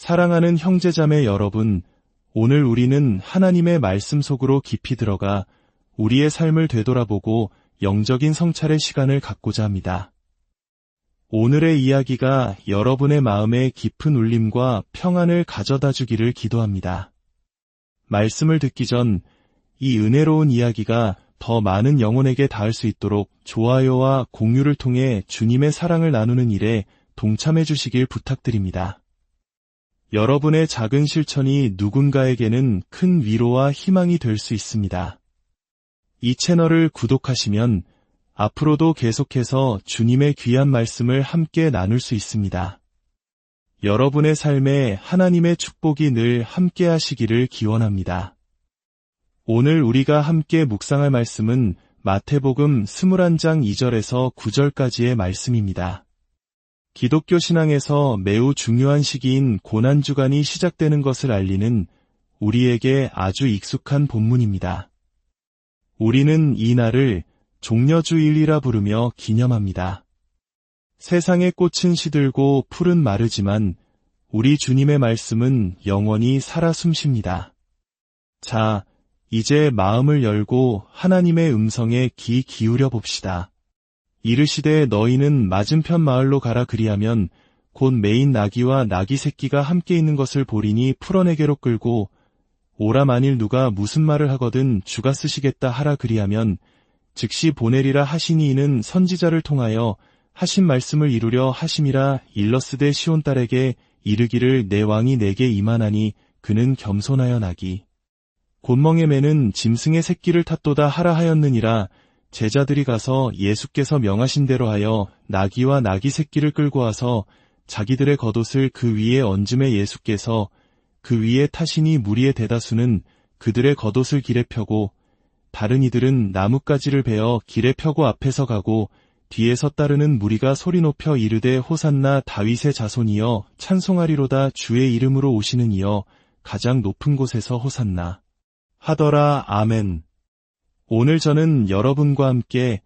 사랑하는 형제자매 여러분, 오늘 우리는 하나님의 말씀 속으로 깊이 들어가 우리의 삶을 되돌아보고 영적인 성찰의 시간을 갖고자 합니다. 오늘의 이야기가 여러분의 마음에 깊은 울림과 평안을 가져다 주기를 기도합니다. 말씀을 듣기 전 이 은혜로운 이야기가 더 많은 영혼에게 닿을 수 있도록 좋아요와 공유를 통해 주님의 사랑을 나누는 일에 동참해 주시길 부탁드립니다. 여러분의 작은 실천이 누군가에게는 큰 위로와 희망이 될 수 있습니다. 이 채널을 구독하시면 앞으로도 계속해서 주님의 귀한 말씀을 함께 나눌 수 있습니다. 여러분의 삶에 하나님의 축복이 늘 함께 하시기를 기원합니다. 오늘 우리가 함께 묵상할 말씀은 마태복음 21장 2절에서 9절까지의 말씀입니다. 기독교 신앙에서 매우 중요한 시기인 고난주간이 시작되는 것을 알리는 우리에게 아주 익숙한 본문입니다. 우리는 이 날을 종려주일이라 부르며 기념합니다. 세상의 꽃은 시들고 풀은 마르지만 우리 주님의 말씀은 영원히 살아 숨쉽니다. 자, 이제 마음을 열고 하나님의 음성에 귀 기울여 봅시다. 이르시되 너희는 맞은편 마을로 가라 그리하면 곧 매인 나귀와 나귀 새끼가 함께 있는 것을 보리니 풀어내게로 끌고 오라 만일 누가 무슨 말을 하거든 주가 쓰시겠다 하라 그리하면 즉시 보내리라 하시니 이는 선지자를 통하여 하신 말씀을 이루려 하심이라 일러스되 시온 딸에게 이르기를 내 왕이 내게 임하나니 그는 겸손하여 나귀 곤멍에 매는 짐승의 새끼를 탔도다 하라 하였느니라. 제자들이 가서 예수께서 명하신 대로 하여 나귀와 나귀 새끼를 끌고 와서 자기들의 겉옷을 그 위에 얹음에 예수께서 그 위에 타시니 무리의 대다수는 그들의 겉옷을 길에 펴고 다른 이들은 나뭇가지를 베어 길에 펴고 앞에서 가고 뒤에서 따르는 무리가 소리 높여 이르되 호산나 다윗의 자손이여 찬송하리로다 주의 이름으로 오시는 이여 가장 높은 곳에서 호산나 하더라. 아멘. 오늘 저는 여러분과 함께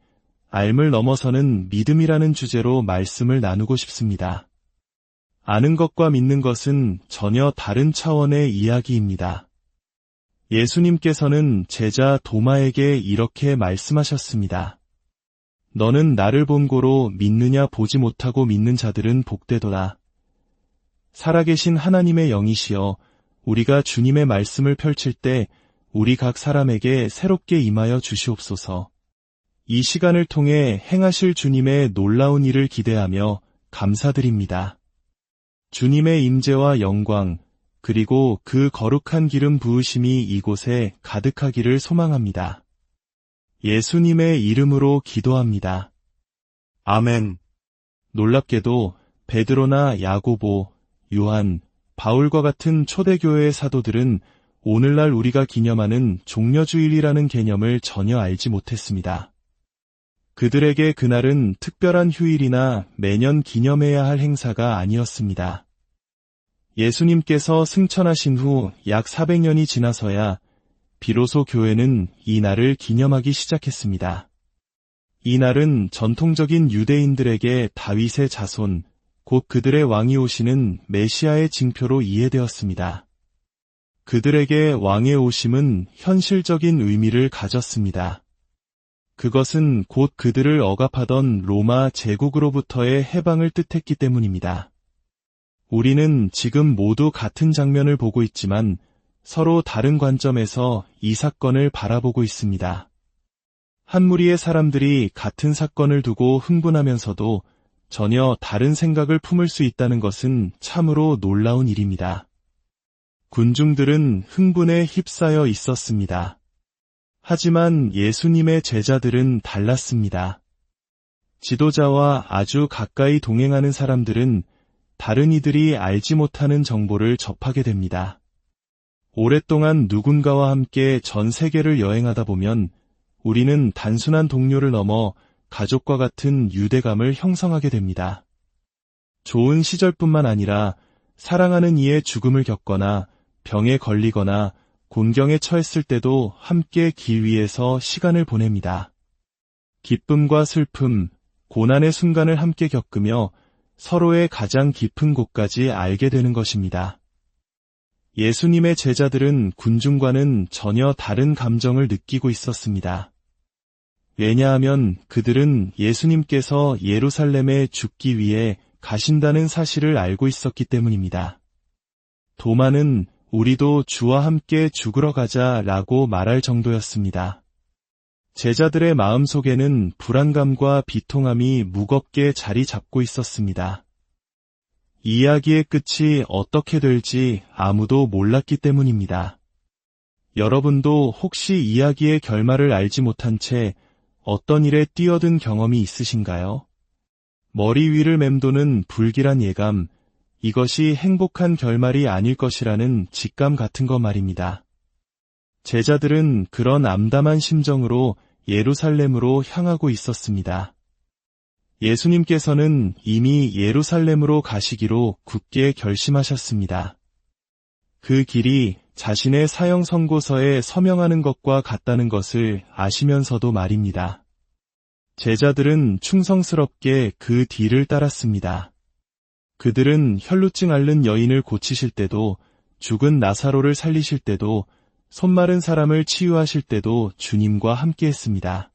알 넘어서는 믿음이라는 주제로 말씀을 나누고 싶습니다. 아는 것과 믿는 것은 전혀 다른 차원의 이야기입니다. 예수님께서는 제자 도마에게 이렇게 말씀하셨습니다. 너는 나를 본고로 믿느냐 보지 못하고 믿는 자들은 복되도다. 살아계신 하나님의 영이시여 우리가 주님의 말씀을 펼칠 때 우리 각 사람에게 새롭게 임하여 주시옵소서. 이 시간을 통해 행하실 주님의 놀라운 일을 기대하며 감사드립니다. 주님의 임재와 영광 그리고 그 거룩한 기름 부으심이 이곳에 가득하기를 소망합니다. 예수님의 이름으로 기도합니다. 아멘. 놀랍게도 베드로나 야고보, 요한, 바울과 같은 초대교회의 사도들은 오늘날 우리가 기념하는 종려주일이라는 개념을 전혀 알지 못했습니다. 그들에게 그날은 특별한 휴일이나 매년 기념해야 할 행사가 아니었습니다. 예수님께서 승천하신 후 약 400년이 지나서야 비로소 교회는 이 날을 기념하기 시작했습니다. 이 날은 전통적인 유대인들에게 다윗의 자손, 곧 그들의 왕이 오시는 메시아의 징표로 이해되었습니다. 그들에게 왕의 오심은 현실적인 의미를 가졌습니다. 그것은 곧 그들을 억압하던 로마 제국으로부터의 해방을 뜻했기 때문입니다. 우리는 지금 모두 같은 장면을 보고 있지만 서로 다른 관점에서 이 사건을 바라보고 있습니다. 한 무리의 사람들이 같은 사건을 두고 흥분하면서도 전혀 다른 생각을 품을 수 있다는 것은 참으로 놀라운 일입니다. 군중들은 흥분에 휩싸여 있었습니다. 하지만 예수님의 제자들은 달랐습니다. 지도자와 아주 가까이 동행하는 사람들은 다른 이들이 알지 못하는 정보를 접하게 됩니다. 오랫동안 누군가와 함께 전 세계를 여행하다 보면 우리는 단순한 동료를 넘어 가족과 같은 유대감을 형성하게 됩니다. 좋은 시절뿐만 아니라 사랑하는 이의 죽음을 겪거나 병에 걸리거나 곤경에 처했을 때도 함께 길 위에서 시간을 보냅니다. 기쁨과 슬픔, 고난의 순간을 함께 겪으며 서로의 가장 깊은 곳까지 알게 되는 것입니다. 예수님의 제자들은 군중과는 전혀 다른 감정을 느끼고 있었습니다. 왜냐하면 그들은 예수님께서 예루살렘에 죽기 위해 가신다는 사실을 알고 있었기 때문입니다. 도마는 우리도 주와 함께 죽으러 가자라고 말할 정도였습니다. 제자들의 마음속에는 불안감과 비통함이 무겁게 자리 잡고 있었습니다. 이야기의 끝이 어떻게 될지 아무도 몰랐기 때문입니다. 여러분도 혹시 이야기의 결말을 알지 못한 채 어떤 일에 뛰어든 경험이 있으신가요? 머리 위를 맴도는 불길한 예감, 이것이 행복한 결말이 아닐 것이라는 직감 같은 것 말입니다. 제자들은 그런 암담한 심정으로 예루살렘으로 향하고 있었습니다. 예수님께서는 이미 예루살렘으로 가시기로 굳게 결심하셨습니다. 그 길이 자신의 사형 선고서에 서명하는 것과 같다는 것을 아시면서도 말입니다. 제자들은 충성스럽게 그 뒤를 따랐습니다. 그들은 혈루증 앓는 여인을 고치실 때도, 죽은 나사로를 살리실 때도, 손마른 사람을 치유하실 때도 주님과 함께했습니다.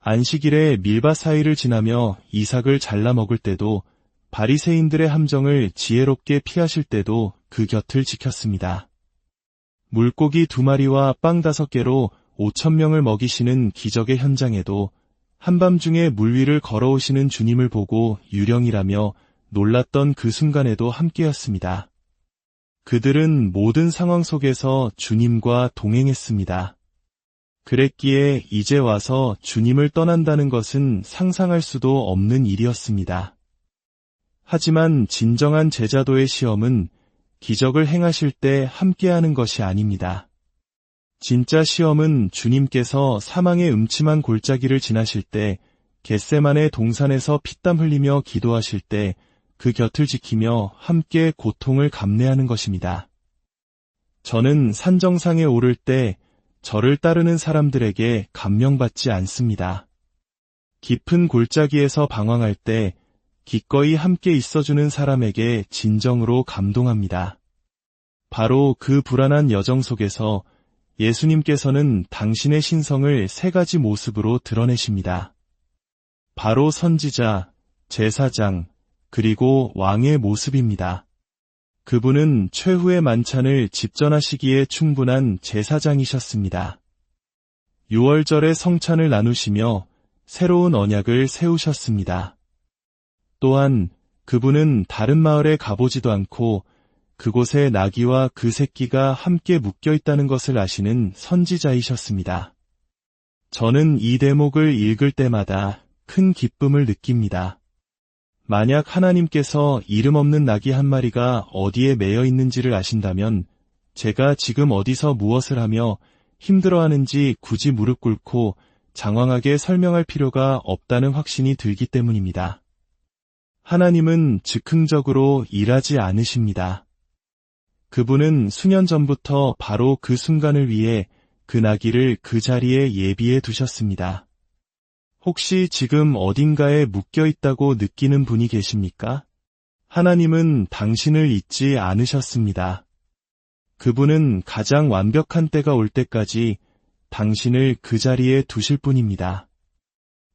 안식일에 밀밭 사이를 지나며 이삭을 잘라 먹을 때도, 바리새인들의 함정을 지혜롭게 피하실 때도 그 곁을 지켰습니다. 물고기 2마리와 빵 5개로 5,000명을 먹이시는 기적의 현장에도 한밤중에 물 위를 걸어오시는 주님을 보고 유령이라며 놀랐던 그 순간에도 함께였습니다. 그들은 모든 상황 속에서 주님과 동행했습니다. 그랬기에 이제 와서 주님을 떠난다는 것은 상상할 수도 없는 일이었습니다. 하지만 진정한 제자도의 시험은 기적을 행하실 때 함께하는 것이 아닙니다. 진짜 시험은 주님께서 사망의 음침한 골짜기를 지나실 때, 겟세마네 동산에서 피땀 흘리며 기도하실 때 그 곁을 지키며 함께 고통을 감내하는 것입니다. 저는 산 정상에 오를 때 저를 따르는 사람들에게 감명받지 않습니다. 깊은 골짜기에서 방황할 때 기꺼이 함께 있어주는 사람에게 진정으로 감동합니다. 바로 그 불안한 여정 속에서 예수님께서는 당신의 신성을 3가지 모습으로 드러내십니다. 바로 선지자, 제사장, 그리고 왕의 모습입니다. 그분은 최후의 만찬을 집전하시기에 충분한 제사장이셨습니다. 유월절에 성찬을 나누시며 새로운 언약을 세우셨습니다. 또한 그분은 다른 마을에 가보지도 않고 그곳에 나귀와 그 새끼가 함께 묶여 있다는 것을 아시는 선지자이셨습니다. 저는 이 대목을 읽을 때마다 큰 기쁨을 느낍니다. 만약 하나님께서 이름 없는 나귀 1마리가 어디에 매여 있는지를 아신다면 제가 지금 어디서 무엇을 하며 힘들어하는지 굳이 무릎 꿇고 장황하게 설명할 필요가 없다는 확신이 들기 때문입니다. 하나님은 즉흥적으로 일하지 않으십니다. 그분은 수년 전부터 바로 그 순간을 위해 그 나귀를 그 자리에 예비해 두셨습니다. 혹시 지금 어딘가에 묶여 있다고 느끼는 분이 계십니까? 하나님은 당신을 잊지 않으셨습니다. 그분은 가장 완벽한 때가 올 때까지 당신을 그 자리에 두실 뿐입니다.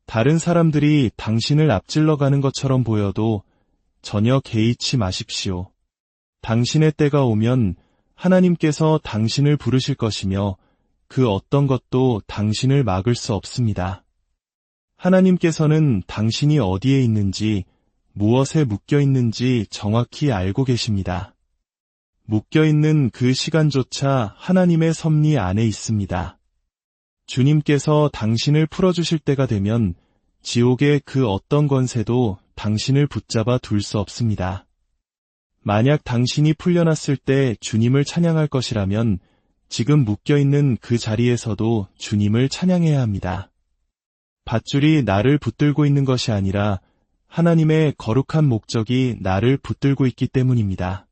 다른 사람들이 당신을 앞질러 가는 것처럼 보여도 전혀 개의치 마십시오. 당신의 때가 오면 하나님께서 당신을 부르실 것이며 그 어떤 것도 당신을 막을 수 없습니다. 하나님께서는 당신이 어디에 있는지, 무엇에 묶여 있는지 정확히 알고 계십니다. 묶여 있는 그 시간조차 하나님의 섭리 안에 있습니다. 주님께서 당신을 풀어주실 때가 되면 지옥의 그 어떤 권세도 당신을 붙잡아 둘 수 없습니다. 만약 당신이 풀려났을 때 주님을 찬양할 것이라면 지금 묶여있는 그 자리에서도 주님을 찬양해야 합니다. 밧줄이 나를 붙들고 있는 것이 아니라 하나님의 거룩한 목적이 나를 붙들고 있기 때문입니다.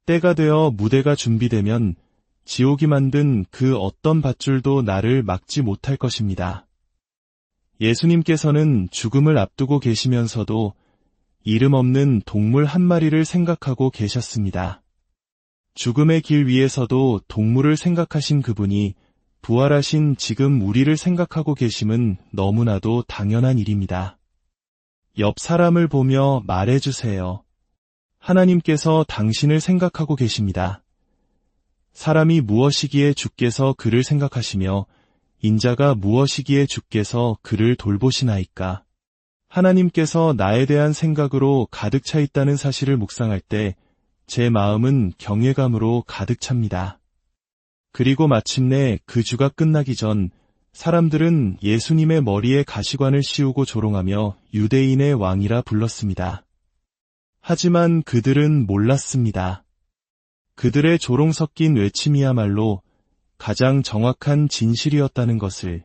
때가 되어 무대가 준비되면 지옥이 만든 그 어떤 밧줄도 나를 막지 못할 것입니다. 예수님께서는 죽음을 앞두고 계시면서도 이름 없는 동물 1마리를 생각하고 계셨습니다. 죽음의 길 위에서도 동물을 생각하신 그분이 부활하신 지금 우리를 생각하고 계심은 너무나도 당연한 일입니다. 옆 사람을 보며 말해주세요. 하나님께서 당신을 생각하고 계십니다. 사람이 무엇이기에 주께서 그를 생각하시며 인자가 무엇이기에 주께서 그를 돌보시나이까. 하나님께서 나에 대한 생각으로 가득 차 있다는 사실을 묵상할 때 제 마음은 경외감으로 가득 찹니다. 그리고 마침내 그 주가 끝나기 전 사람들은 예수님의 머리에 가시관을 씌우고 조롱하며 유대인의 왕이라 불렀습니다. 하지만 그들은 몰랐습니다. 그들의 조롱 섞인 외침이야말로 가장 정확한 진실이었다는 것을.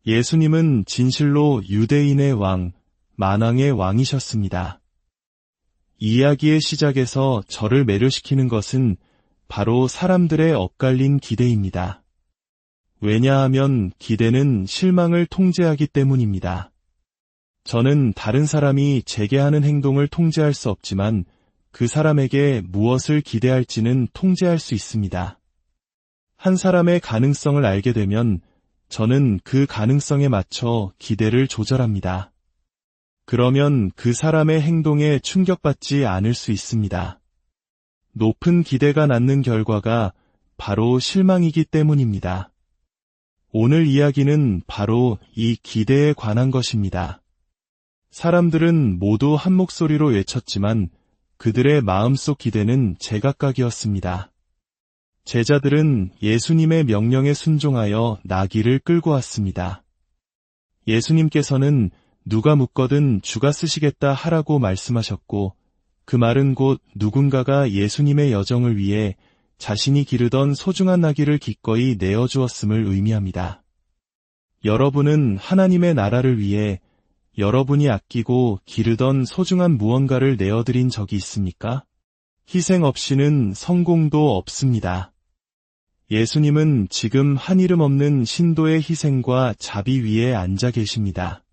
예수님은 진실로 유대인의 왕, 만왕의 왕이셨습니다. 이야기의 시작에서 저를 매료시키는 것은 바로 사람들의 엇갈린 기대입니다. 왜냐하면 기대는 실망을 통제하기 때문입니다. 저는 다른 사람이 제게 하는 행동을 통제할 수 없지만 그 사람에게 무엇을 기대할지는 통제할 수 있습니다. 한 사람의 가능성을 알게 되면 저는 그 가능성에 맞춰 기대를 조절합니다. 그러면 그 사람의 행동에 충격받지 않을 수 있습니다. 높은 기대가 낳는 결과가 바로 실망이기 때문입니다. 오늘 이야기는 바로 이 기대에 관한 것입니다. 사람들은 모두 한 목소리로 외쳤지만 그들의 마음속 기대는 제각각이었습니다. 제자들은 예수님의 명령에 순종하여 나귀를 끌고 왔습니다. 예수님께서는 누가 묻거든 주가 쓰시겠다 하라고 말씀하셨고 그 말은 곧 누군가가 예수님의 여정을 위해 자신이 기르던 소중한 나귀를 기꺼이 내어주었음을 의미합니다. 여러분은 하나님의 나라를 위해 여러분이 아끼고 기르던 소중한 무언가를 내어드린 적이 있습니까? 희생 없이는 성공도 없습니다. 예수님은 지금 한 이름 없는 신도의 희생과 자비 위에 앉아 계십니다.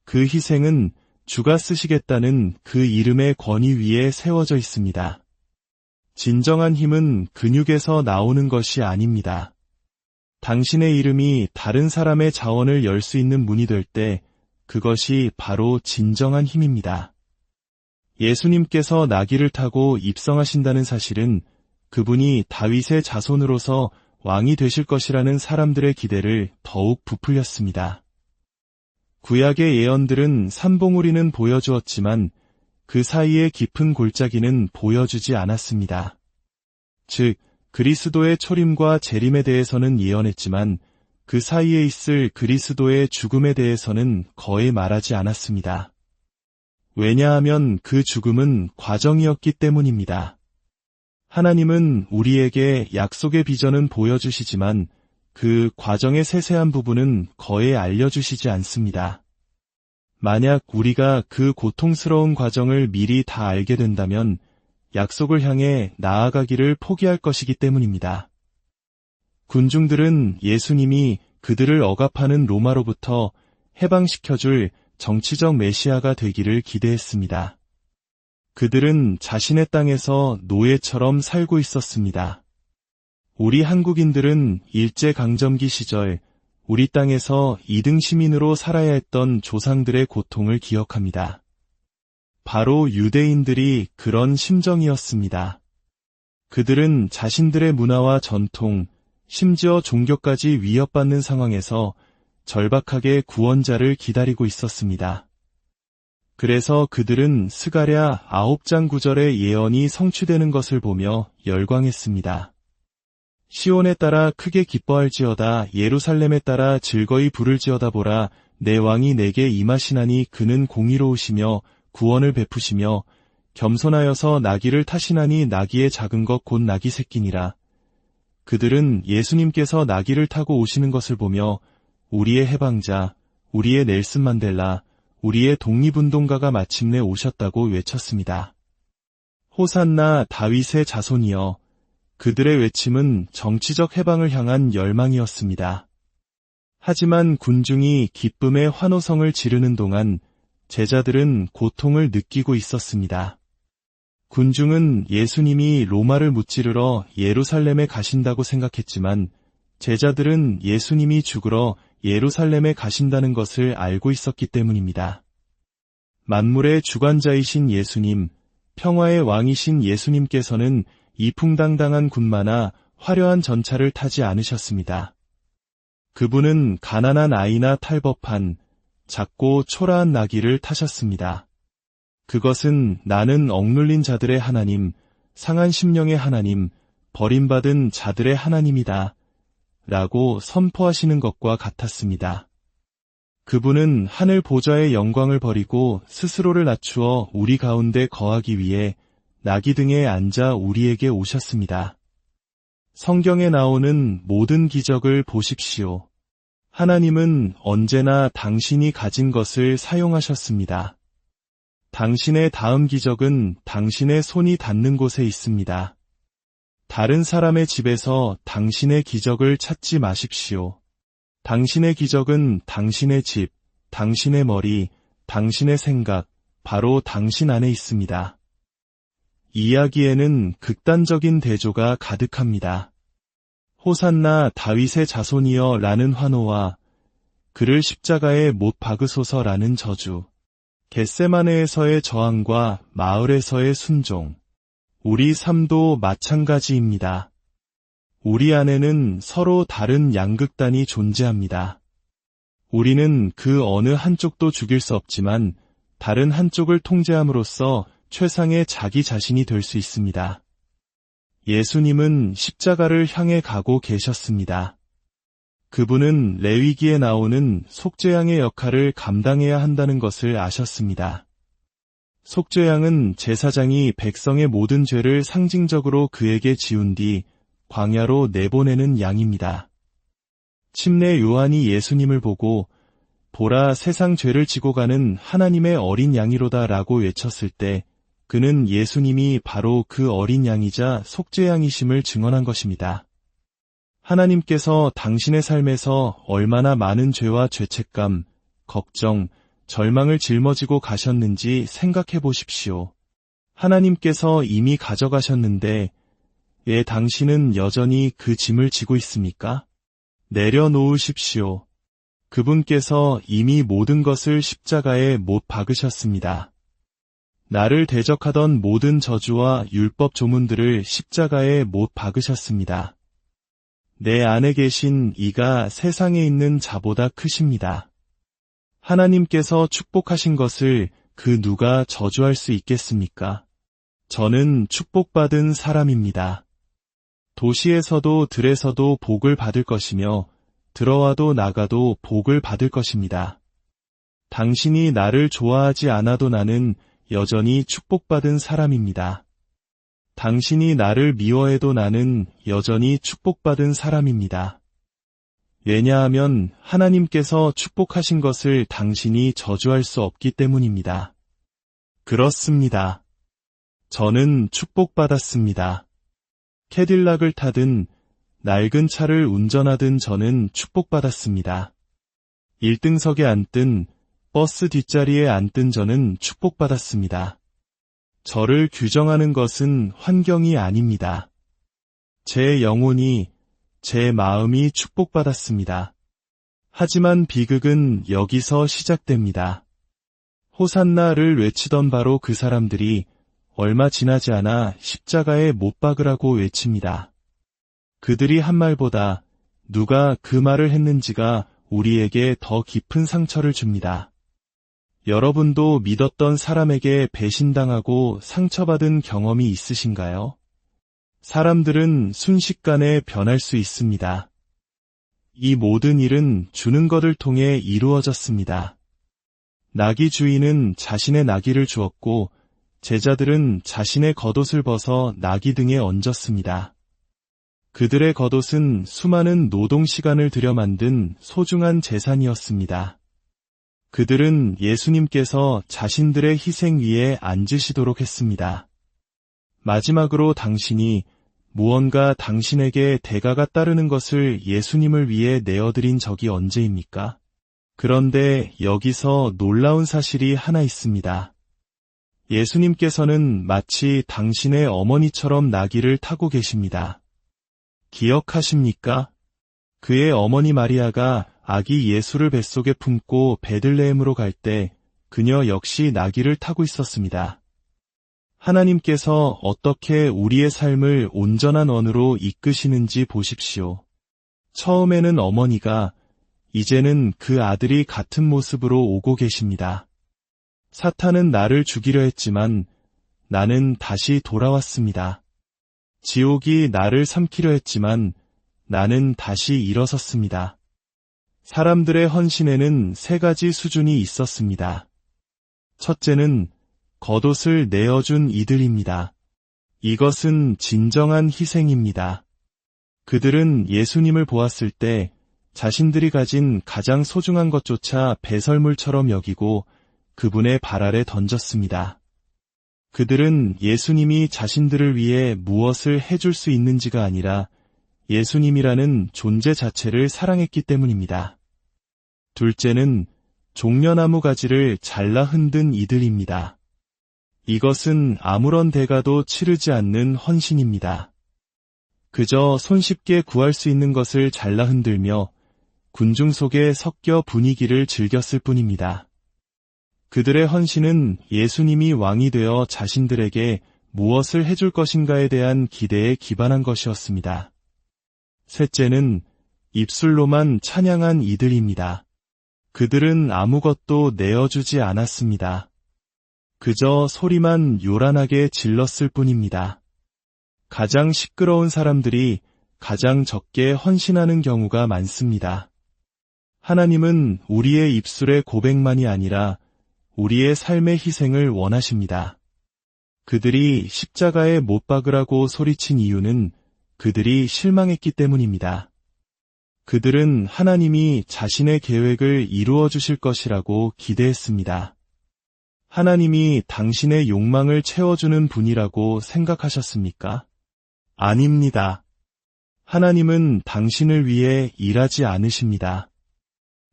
그 희생은 주가 쓰시겠다는 그 이름의 권위 위에 세워져 있습니다. 진정한 힘은 근육에서 나오는 것이 아닙니다. 당신의 이름이 다른 사람의 자원을 열 수 있는 문이 될 때 그것이 바로 진정한 힘입니다. 예수님께서 나귀를 타고 입성하신다는 사실은 그분이 다윗의 자손으로서 왕이 되실 것이라는 사람들의 기대를 더욱 부풀렸습니다. 구약의 예언들은 산봉우리는 보여주었지만 그 사이의 깊은 골짜기는 보여주지 않았습니다. 즉, 그리스도의 초림과 재림에 대해서는 예언했지만 그 사이에 있을 그리스도의 죽음에 대해서는 거의 말하지 않았습니다. 왜냐하면 그 죽음은 과정이었기 때문입니다. 하나님은 우리에게 약속의 비전은 보여주시지만 그 과정의 세세한 부분은 거의 알려주시지 않습니다. 만약 우리가 그 고통스러운 과정을 미리 다 알게 된다면 약속을 향해 나아가기를 포기할 것이기 때문입니다. 군중들은 예수님이 그들을 억압하는 로마로부터 해방시켜줄 정치적 메시아가 되기를 기대했습니다. 그들은 자신의 땅에서 노예처럼 살고 있었습니다. 우리 한국인들은 일제강점기 시절 우리 땅에서 2등 시민으로 살아야 했던 조상들의 고통을 기억합니다. 바로 유대인들이 그런 심정이었습니다. 그들은 자신들의 문화와 전통, 심지어 종교까지 위협받는 상황에서 절박하게 구원자를 기다리고 있었습니다. 그래서 그들은 스가랴 9장 9절의 예언이 성취되는 것을 보며 열광했습니다. 시온에 따라 크게 기뻐할지어다 예루살렘에 따라 즐거이 부를지어다 보라 내 왕이 내게 임하시나니 그는 공의로우시며 구원을 베푸시며 겸손하여서 나귀를 타시나니 나귀의 작은 것 곧 나귀 새끼니라. 그들은 예수님께서 나귀를 타고 오시는 것을 보며 우리의 해방자, 우리의 넬슨 만델라, 우리의 독립운동가가 마침내 오셨다고 외쳤습니다. 호산나 다윗의 자손이여. 그들의 외침은 정치적 해방을 향한 열망이었습니다. 하지만 군중이 기쁨의 환호성을 지르는 동안 제자들은 고통을 느끼고 있었습니다. 군중은 예수님이 로마를 무찌르러 예루살렘에 가신다고 생각했지만 제자들은 예수님이 죽으러 예루살렘에 가신다는 것을 알고 있었기 때문입니다. 만물의 주관자이신 예수님, 평화의 왕이신 예수님께서는 이풍당당한 군마나 화려한 전차를 타지 않으셨습니다. 그분은 가난한 아이나 탈법한 작고 초라한 나귀를 타셨습니다. 그것은 나는 억눌린 자들의 하나님, 상한 심령의 하나님, 버림받은 자들의 하나님이다 라고 선포하시는 것과 같았습니다. 그분은 하늘 보좌의 영광을 버리고 스스로를 낮추어 우리 가운데 거하기 위해 나귀 등에 앉아 우리에게 오셨습니다. 성경에 나오는 모든 기적을 보십시오. 하나님은 언제나 당신이 가진 것을 사용하셨습니다. 당신의 다음 기적은 당신의 손이 닿는 곳에 있습니다. 다른 사람의 집에서 당신의 기적을 찾지 마십시오. 당신의 기적은 당신의 집, 당신의 머리, 당신의 생각, 바로 당신 안에 있습니다. 이야기에는 극단적인 대조가 가득합니다. 호산나 다윗의 자손이여 라는 환호와 그를 십자가에 못 박으소서 라는 저주, 겟세마네에서의 저항과 마을에서의 순종, 우리 삶도 마찬가지입니다. 우리 안에는 서로 다른 양극단이 존재합니다. 우리는 그 어느 한쪽도 죽일 수 없지만 다른 한쪽을 통제함으로써 최상의 자기 자신이 될 수 있습니다. 예수님은 십자가를 향해 가고 계셨습니다. 그분은 레위기에 나오는 속죄양의 역할을 감당해야 한다는 것을 아셨습니다. 속죄양은 제사장이 백성의 모든 죄를 상징적으로 그에게 지운 뒤 광야로 내보내는 양입니다. 침례 요한이 예수님을 보고 보라 세상 죄를 지고 가는 하나님의 어린 양이로다 라고 외쳤을 때 그는 예수님이 바로 그 어린 양이자 속죄양이심을 증언한 것입니다. 하나님께서 당신의 삶에서 얼마나 많은 죄와 죄책감, 걱정, 절망을 짊어지고 가셨는지 생각해 보십시오. 하나님께서 이미 가져가셨는데 왜 당신은 여전히 그 짐을 지고 있습니까? 내려놓으십시오. 그분께서 이미 모든 것을 십자가에 못 박으셨습니다. 나를 대적하던 모든 저주와 율법 조문들을 십자가에 못 박으셨습니다. 내 안에 계신 이가 세상에 있는 자보다 크십니다. 하나님께서 축복하신 것을 그 누가 저주할 수 있겠습니까? 저는 축복받은 사람입니다. 도시에서도 들에서도 복을 받을 것이며 들어와도 나가도 복을 받을 것입니다. 당신이 나를 좋아하지 않아도 나는 여전히 축복받은 사람입니다. 당신이 나를 미워해도 나는 여전히 축복받은 사람입니다. 왜냐하면 하나님께서 축복하신 것을 당신이 저주할 수 없기 때문입니다. 그렇습니다. 저는 축복받았습니다. 캐딜락을 타든 낡은 차를 운전하든 저는 축복받았습니다. 1등석에 앉든 버스 뒷자리에 앉든 저는 축복받았습니다. 저를 규정하는 것은 환경이 아닙니다. 제 영혼이, 제 마음이 축복받았습니다. 하지만 비극은 여기서 시작됩니다. 호산나를 외치던 바로 그 사람들이 얼마 지나지 않아 십자가에 못 박으라고 외칩니다. 그들이 한 말보다 누가 그 말을 했는지가 우리에게 더 깊은 상처를 줍니다. 여러분도 믿었던 사람에게 배신당하고 상처받은 경험이 있으신가요? 사람들은 순식간에 변할 수 있습니다. 이 모든 일은 주는 것을 통해 이루어졌습니다. 나귀 주인은 자신의 나귀를 주었고 제자들은 자신의 겉옷을 벗어 나귀 등에 얹었습니다. 그들의 겉옷은 수많은 노동 시간을 들여 만든 소중한 재산이었습니다. 그들은 예수님께서 자신들의 희생 위에 앉으시도록 했습니다. 마지막으로 당신이 무언가 당신에게 대가가 따르는 것을 예수님을 위해 내어드린 적이 언제입니까? 그런데 여기서 놀라운 사실이 하나 있습니다. 예수님께서는 마치 당신의 어머니처럼 나귀를 타고 계십니다. 기억하십니까? 그의 어머니 마리아가 아기 예수를 뱃속에 품고 베들레헴으로 갈 때 그녀 역시 나귀를 타고 있었습니다. 하나님께서 어떻게 우리의 삶을 온전한 원으로 이끄시는지 보십시오. 처음에는 어머니가, 이제는 그 아들이 같은 모습으로 오고 계십니다. 사탄은 나를 죽이려 했지만 나는 다시 돌아왔습니다. 지옥이 나를 삼키려 했지만 나는 다시 일어섰습니다. 사람들의 헌신에는 세 가지 수준이 있었습니다. 첫째는 겉옷을 내어준 이들입니다. 이것은 진정한 희생입니다. 그들은 예수님을 보았을 때 자신들이 가진 가장 소중한 것조차 배설물처럼 여기고 그분의 발 아래 던졌습니다. 그들은 예수님이 자신들을 위해 무엇을 해줄 수 있는지가 아니라 예수님이라는 존재 자체를 사랑했기 때문입니다. 둘째는 종려나무 가지를 잘라 흔든 이들입니다. 이것은 아무런 대가도 치르지 않는 헌신입니다. 그저 손쉽게 구할 수 있는 것을 잘라 흔들며 군중 속에 섞여 분위기를 즐겼을 뿐입니다. 그들의 헌신은 예수님이 왕이 되어 자신들에게 무엇을 해줄 것인가에 대한 기대에 기반한 것이었습니다. 셋째는 입술로만 찬양한 이들입니다. 그들은 아무것도 내어주지 않았습니다. 그저 소리만 요란하게 질렀을 뿐입니다. 가장 시끄러운 사람들이 가장 적게 헌신하는 경우가 많습니다. 하나님은 우리의 입술의 고백만이 아니라 우리의 삶의 희생을 원하십니다. 그들이 십자가에 못 박으라고 소리친 이유는 그들이 실망했기 때문입니다. 그들은 하나님이 자신의 계획을 이루어 주실 것이라고 기대했습니다. 하나님이 당신의 욕망을 채워주는 분이라고 생각하셨습니까? 아닙니다. 하나님은 당신을 위해 일하지 않으십니다.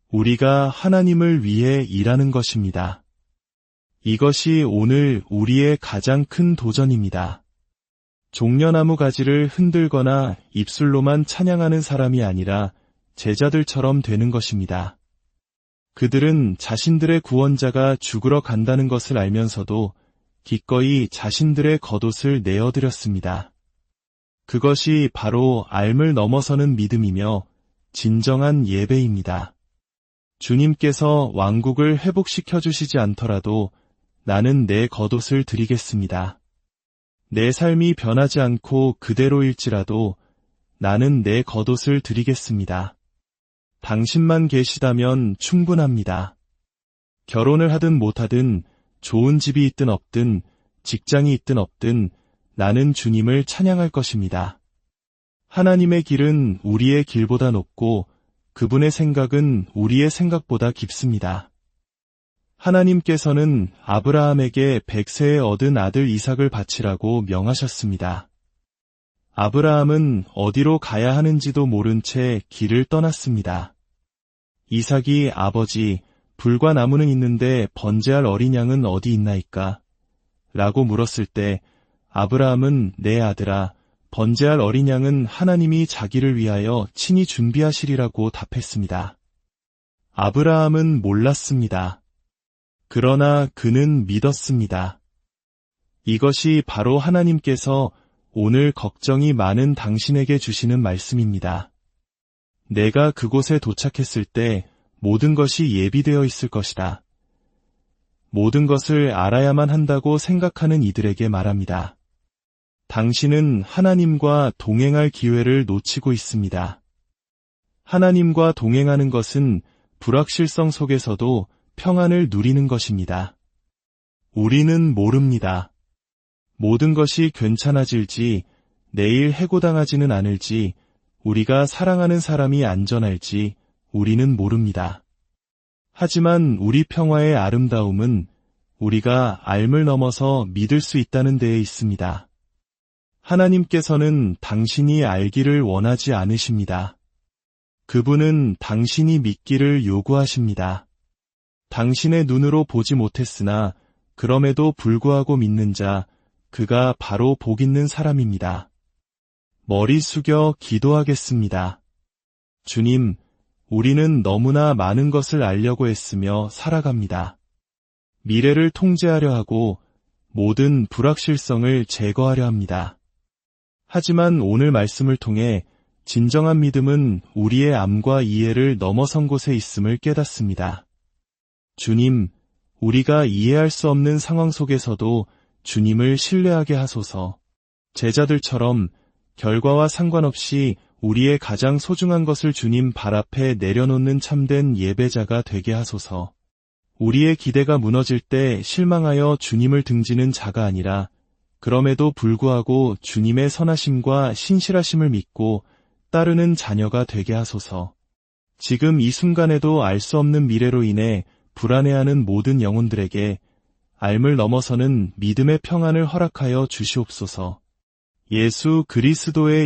우리가 하나님을 위해 일하는 것입니다. 이것이 오늘 우리의 가장 큰 도전입니다. 종려나무 가지를 흔들거나 입술로만 찬양하는 사람이 아니라 제자들처럼 되는 것입니다. 그들은 자신들의 구원자가 죽으러 간다는 것을 알면서도 기꺼이 자신들의 겉옷을 내어드렸습니다. 그것이 바로 앓을 넘어서는 믿음이며 진정한 예배입니다. 주님께서 왕국을 회복시켜 주시지 않더라도 나는 내 겉옷을 드리겠습니다. 내 삶이 변하지 않고 그대로일지라도 나는 내 겉옷을 드리겠습니다. 당신만 계시다면 충분합니다. 결혼을 하든 못하든 좋은 집이 있든 없든 직장이 있든 없든 나는 주님을 찬양할 것입니다. 하나님의 길은 우리의 길보다 높고 그분의 생각은 우리의 생각보다 깊습니다. 하나님께서는 아브라함에게 100세에 얻은 아들 이삭을 바치라고 명하셨습니다. 아브라함은 어디로 가야 하는지도 모른 채 길을 떠났습니다. 이삭이 아버지, 불과 나무는 있는데 번제할 어린 양은 어디 있나이까? 라고 물었을 때 아브라함은 내 아들아, 번제할 어린 양은 하나님이 자기를 위하여 친히 준비하시리라고 답했습니다. 아브라함은 몰랐습니다. 그러나 그는 믿었습니다. 이것이 바로 하나님께서 오늘 걱정이 많은 당신에게 주시는 말씀입니다. 내가 그곳에 도착했을 때 모든 것이 예비되어 있을 것이다. 모든 것을 알아야만 한다고 생각하는 이들에게 말합니다. 당신은 하나님과 동행할 기회를 놓치고 있습니다. 하나님과 동행하는 것은 불확실성 속에서도 평안을 누리는 것입니다. 우리는 모릅니다. 모든 것이 괜찮아질지, 내일 해고당하지는 않을지, 우리가 사랑하는 사람이 안전할지 우리는 모릅니다. 하지만 우리 평화의 아름다움은 우리가 앓을 넘어서 믿을 수 있다는 데에 있습니다. 하나님께서는 당신이 알기를 원하지 않으십니다. 그분은 당신이 믿기를 요구하십니다. 당신의 눈으로 보지 못했으나 그럼에도 불구하고 믿는 자, 그가 바로 복 있는 사람입니다. 머리 숙여 기도하겠습니다. 주님, 우리는 너무나 많은 것을 알려고 애쓰며 살아갑니다. 미래를 통제하려 하고 모든 불확실성을 제거하려 합니다. 하지만 오늘 말씀을 통해 진정한 믿음은 우리의 암과 이해를 넘어선 곳에 있음을 깨닫습니다. 주님, 우리가 이해할 수 없는 상황 속에서도 주님을 신뢰하게 하소서. 제자들처럼 결과와 상관없이 우리의 가장 소중한 것을 주님 발 앞에 내려놓는 참된 예배자가 되게 하소서. 우리의 기대가 무너질 때 실망하여 주님을 등지는 자가 아니라 그럼에도 불구하고 주님의 선하심과 신실하심을 믿고 따르는 자녀가 되게 하소서. 지금 이 순간에도 알 수 없는 미래로 인해 불안해하는 모든 영혼들에게 알을 넘어서는 믿음의 평안을 허락하여 주시옵소서. 예수 그리스도의